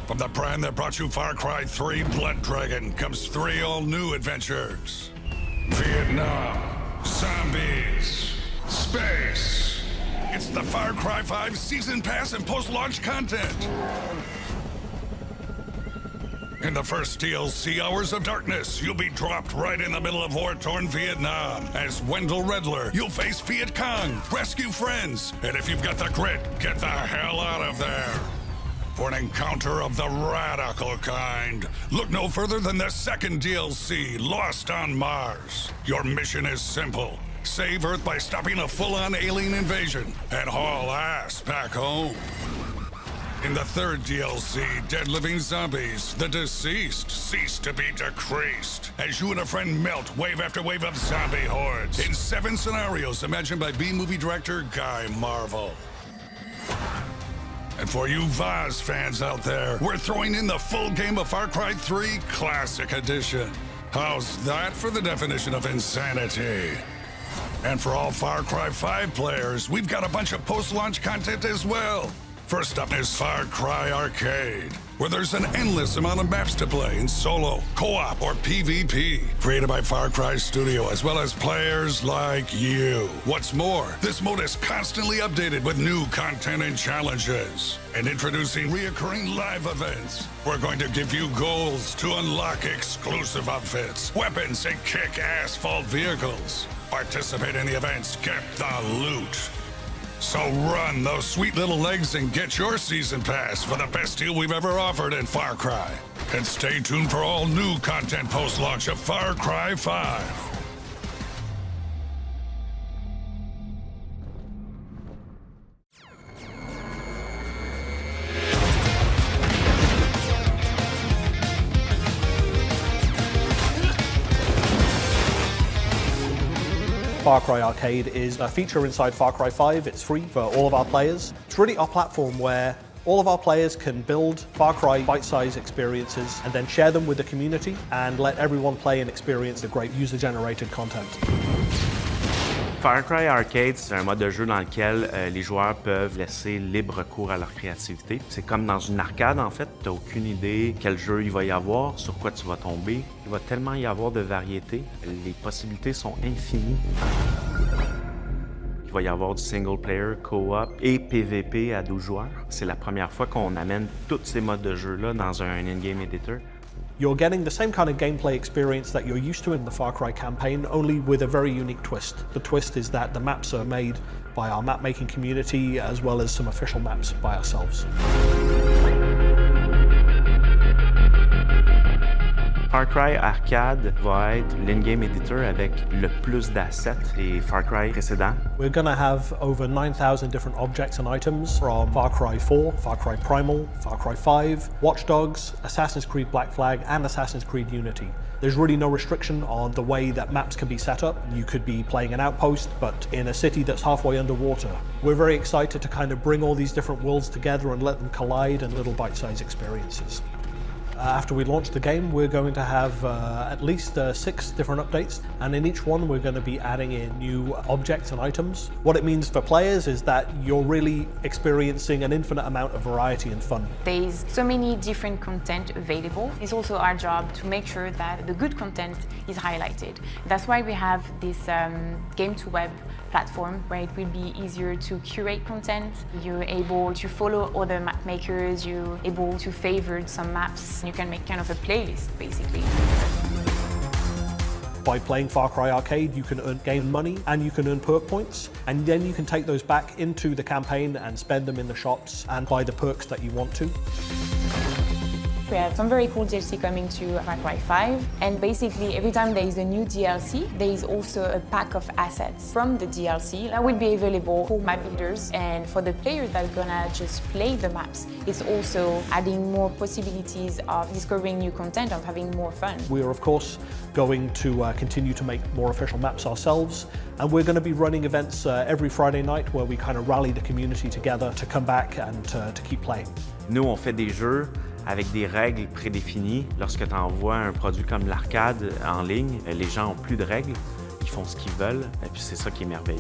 From the brand that brought you Far Cry 3 Blood Dragon comes 3 all-new adventures. Vietnam, zombies, space. It's the Far Cry 5 Season Pass and post-launch content. In the first DLC, Hours of Darkness, you'll be dropped right in the middle of war-torn Vietnam. As Wendell Redler, you'll face Viet Cong, rescue friends, and if you've got the grit, get the hell out of there. For an encounter of the radical kind, look no further than the second DLC, Lost on Mars. Your mission is simple. Save Earth by stopping a full-on alien invasion and haul ass back home. In the third DLC, Dead Living Zombies, the deceased cease to be decreased as you and a friend melt wave after wave of zombie hordes in 7 scenarios imagined by B-movie director Guy Marvel. And for you Vaz fans out there, we're throwing in the full game of Far Cry 3 Classic Edition. How's that for the definition of insanity? And for all Far Cry 5 players, we've got a bunch of post-launch content as well. First up is Far Cry Arcade, where there's an endless amount of maps to play in solo, co-op, or PvP, created by Far Cry Studio, as well as players like you. What's more, this mode is constantly updated with new content and challenges. And introducing reoccurring live events. We're going to give you goals to unlock exclusive outfits, weapons, and kick-ass vault vehicles. Participate in the events, get the loot. So run those sweet little legs and get your season pass for the best deal we've ever offered in Far Cry. And stay tuned for all new content post-launch of Far Cry 5. Far Cry Arcade is a feature inside Far Cry 5. It's free for all of our players. It's really our platform where all of our players can build Far Cry bite-sized experiences and then share them with the community and let everyone play and experience the great user-generated content. Far Cry Arcade, c'est un mode de jeu dans lequel les joueurs peuvent laisser libre cours à leur créativité. C'est comme dans une arcade, en fait. Tu n'as aucune idée quel jeu il va y avoir, sur quoi tu vas tomber. Il va tellement y avoir de variété. Les possibilités sont infinies. Il va y avoir du single player, co-op et PvP à 12 joueurs. C'est la première fois qu'on amène tous ces modes de jeu-là dans un in-game editor. You're getting the same kind of gameplay experience that you're used to in the Far Cry campaign, only with a very unique twist. The twist is that the maps are made by our map-making community as well as some official maps by ourselves. Far Cry Arcade va être l'in-game editor avec le plus d'assets des Far Cry précédents. We're going to have over 9,000 different objects and items from Far Cry 4, Far Cry Primal, Far Cry 5, Watch Dogs, Assassin's Creed Black Flag, and Assassin's Creed Unity. There's really no restriction on the way that maps can be set up. You could be playing an outpost, but in a city that's halfway underwater. We're very excited to kind of bring all these different worlds together and let them collide in little bite-sized experiences. After we launch the game, we're going to have at least 6 different updates, and in each one we're going to be adding in new objects and items. What it means for players is that you're really experiencing an infinite amount of variety and fun. There's so many different content available. It's also our job to make sure that the good content is highlighted. That's why we have this game-to-web platform where it will be easier to curate content. You're able to follow other map makers, you're able to favorite some maps. You can make kind of a playlist, basically. By playing Far Cry Arcade, you can gain money and you can earn perk points, and then you can take those back into the campaign and spend them in the shops and buy the perks that you want to. We have some very cool DLC coming to Far Cry 5, and basically every time there is a new DLC, there is also a pack of assets from the DLC that will be available for map builders, and for the players that are gonna just play the maps, it's also adding more possibilities of discovering new content, of having more fun. We are of course going to continue to make more official maps ourselves, and we're going to be running events every Friday night where we kind of rally the community together to come back and to keep playing. Nous, on fait des jeux avec des règles prédéfinies. Lorsque tu envoies un produit comme l'arcade en ligne, les gens n'ont plus de règles, ils font ce qu'ils veulent, et puis c'est ça qui est merveilleux.